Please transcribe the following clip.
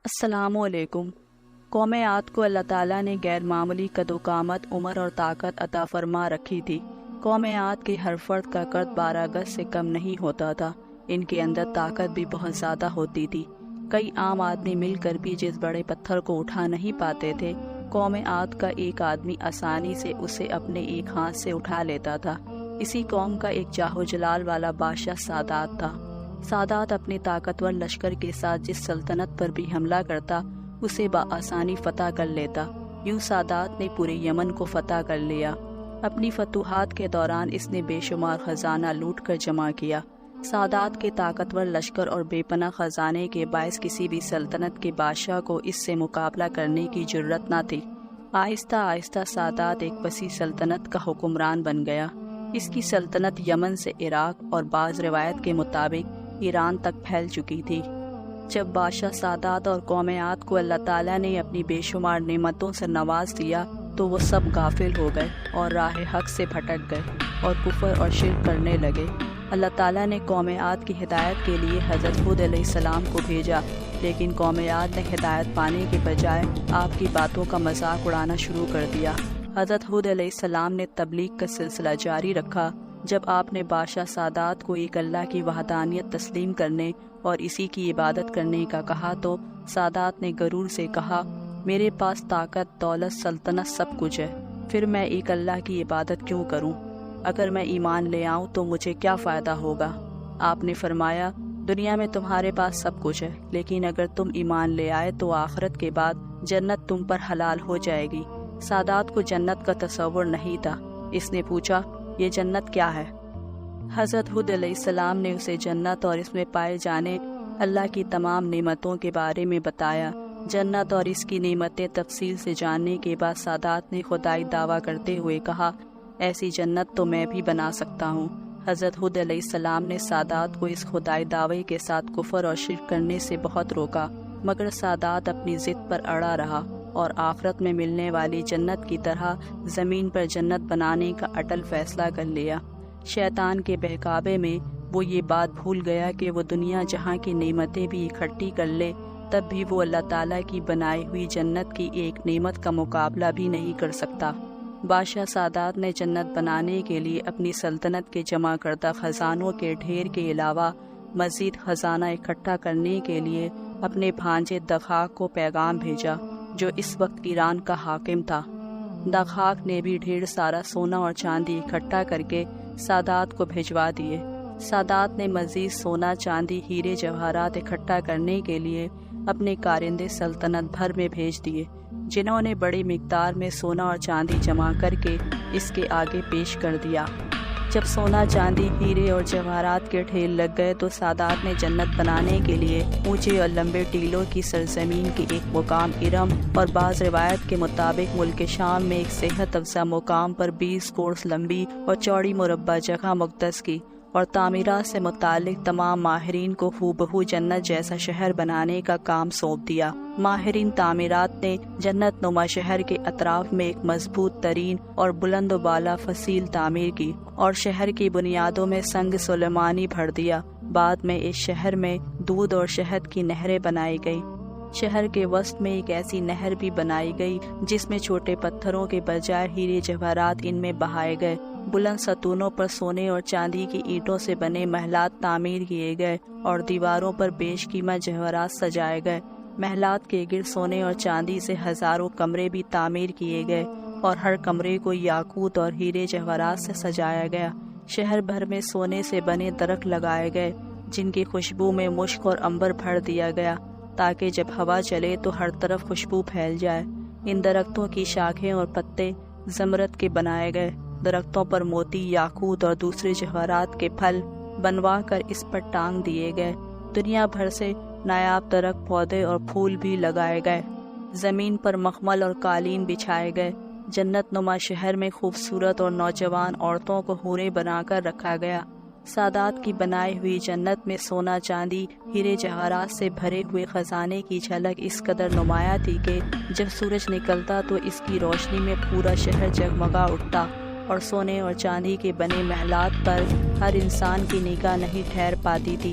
السلام علیکم۔ قوم عاد کو اللہ تعالیٰ نے غیر معمولی قد و قامت، عمر اور طاقت عطا فرما رکھی تھی۔ قوم عاد کے ہر فرد کا قد 12 گز سے کم نہیں ہوتا تھا۔ ان کے اندر طاقت بھی بہت زیادہ ہوتی تھی۔ کئی عام آدمی مل کر بھی جس بڑے پتھر کو اٹھا نہیں پاتے تھے، قوم عاد کا ایک آدمی آسانی سے اسے اپنے ایک ہاتھ سے اٹھا لیتا تھا۔ اسی قوم کا ایک جاہ و جلال والا بادشاہ سادات تھا۔ سادات اپنے طاقتور لشکر کے ساتھ جس سلطنت پر بھی حملہ کرتا اسے بآسانی فتح کر لیتا۔ یوں سادات نے پورے یمن کو فتح کر لیا۔ اپنی فتوحات کے دوران اس نے بے شمار خزانہ لوٹ کر جمع کیا۔ سادات کے طاقتور لشکر اور بے پناہ خزانے کے باعث کسی بھی سلطنت کے بادشاہ کو اس سے مقابلہ کرنے کی جرت نہ تھی۔ آہستہ آہستہ سادات ایک وسیع سلطنت کا حکمران بن گیا۔ اس کی سلطنت یمن سے عراق اور بعض روایت کے مطابق ایران تک پھیل چکی تھی۔ جب بادشاہ سادات اور قوم عاد کو اللہ تعالیٰ نے اپنی بے شمار نعمتوں سے نواز دیا تو وہ سب غافل ہو گئے اور راہ حق سے بھٹک گئے اور کفر اور شرک کرنے لگے۔ اللہ تعالیٰ نے قوم عاد کی ہدایت کے لیے حضرت ہود علیہ السلام کو بھیجا، لیکن قوم عاد نے ہدایت پانے کے بجائے آپ کی باتوں کا مذاق اڑانا شروع کر دیا۔ حضرت ہود علیہ السلام نے تبلیغ کا سلسلہ جاری رکھا۔ جب آپ نے بادشاہ سادات کو ایک اللہ کی وحدانیت تسلیم کرنے اور اسی کی عبادت کرنے کا کہا تو سادات نے غرور سے کہا، میرے پاس طاقت، دولت، سلطنت سب کچھ ہے، پھر میں ایک اللہ کی عبادت کیوں کروں؟ اگر میں ایمان لے آؤں تو مجھے کیا فائدہ ہوگا؟ آپ نے فرمایا، دنیا میں تمہارے پاس سب کچھ ہے، لیکن اگر تم ایمان لے آئے تو آخرت کے بعد جنت تم پر حلال ہو جائے گی۔ سادات کو جنت کا تصور نہیں تھا۔ اس نے پوچھا، یہ جنت کیا ہے؟ حضرت ہود علیہ السلام نے اسے جنت اور اس میں پائے جانے اللہ کی تمام نعمتوں کے بارے میں بتایا۔ جنت اور اس کی نعمتیں تفصیل سے جاننے کے بعد سادات نے خدائی دعویٰ کرتے ہوئے کہا، ایسی جنت تو میں بھی بنا سکتا ہوں۔ حضرت ہود علیہ السلام نے سادات کو اس خدائی دعوے کے ساتھ کفر اور شرک کرنے سے بہت روکا، مگر سادات اپنی ضد پر اڑا رہا اور آخرت میں ملنے والی جنت کی طرح زمین پر جنت بنانے کا اٹل فیصلہ کر لیا۔ شیطان کے بہکاوے میں وہ یہ بات بھول گیا کہ وہ دنیا جہاں کی نعمتیں بھی اکٹھی کر لے تب بھی وہ اللہ تعالیٰ کی بنائی ہوئی جنت کی ایک نعمت کا مقابلہ بھی نہیں کر سکتا۔ بادشاہ سادات نے جنت بنانے کے لیے اپنی سلطنت کے جمع کردہ خزانوں کے ڈھیر کے علاوہ مزید خزانہ اکٹھا کرنے کے لیے اپنے بھانجے دغاق کو پیغام بھیجا، جو اس وقت ایران کا حاکم تھا۔ دغاق نے بھی ڈھیر سارا سونا اور چاندی اکٹھا کر کے سادات کو بھجوا دیے۔ سادات نے مزید سونا، چاندی، ہیرے جواہرات اکٹھا کرنے کے لیے اپنے کارندے سلطنت بھر میں بھیج دیے، جنہوں نے بڑی مقدار میں سونا اور چاندی جمع کر کے اس کے آگے پیش کر دیا۔ جب سونا، چاندی، ہیرے اور جواہرات کے ڈھیر لگ گئے تو سادات نے جنت بنانے کے لیے اونچے اور لمبے ٹیلوں کی سرزمین کے ایک مقام ارم اور بعض روایت کے مطابق ملک شام میں ایک صحت افزا مقام پر 20 کوس لمبی اور چوڑی مربع جگہ مقدس کی اور تعمیرات سے متعلق تمام ماہرین کو ہو جنت جیسا شہر بنانے کا کام سونپ دیا۔ ماہرین تعمیرات نے جنت نما شہر کے اطراف میں ایک مضبوط ترین اور بلند و بالا فصیل تعمیر کی اور شہر کی بنیادوں میں سنگ سلیمانی بھر دیا۔ بعد میں اس شہر میں دودھ اور شہد کی نہریں بنائی گئی۔ شہر کے وسط میں ایک ایسی نہر بھی بنائی گئی جس میں چھوٹے پتھروں کے بجائے ہیرے جواہرات ان میں بہائے گئے۔ بلند ستونوں پر سونے اور چاندی کی اینٹوں سے بنے محلات تعمیر کیے گئے اور دیواروں پر بیش قیمت جواہرات سجائے گئے۔ محلات کے گرد سونے اور چاندی سے ہزاروں کمرے بھی تعمیر کیے گئے اور ہر کمرے کو یاقوت اور ہیرے جواہرات سے سجایا گیا۔ شہر بھر میں سونے سے بنے درخت لگائے گئے جن کی خوشبو میں مشک اور عنبر بھر دیا گیا تاکہ جب ہوا چلے تو ہر طرف خوشبو پھیل جائے۔ ان درختوں کی شاخیں اور پتے زمرد کے بنائے گئے۔ درختوں پر موتی، یاقوت اور دوسرے جواہرات کے پھل بنوا کر اس پر ٹانگ دیے گئے۔ دنیا بھر سے نایاب درخت، پودے اور پھول بھی لگائے گئے۔ زمین پر مخمل اور قالین بچھائے گئے۔ جنت نما شہر میں خوبصورت اور نوجوان عورتوں کو حوریں بنا کر رکھا گیا۔ سادات کی بنائی ہوئی جنت میں سونا، چاندی، ہیرے جواہرات سے بھرے ہوئے خزانے کی جھلک اس قدر نمایاں تھی کہ جب سورج نکلتا تو اس کی روشنی میں پورا شہر جگمگا اٹھتا اور سونے اور چاندی کے بنے محلات پر ہر انسان کی نگاہ نہیں ٹھہر پاتی تھی۔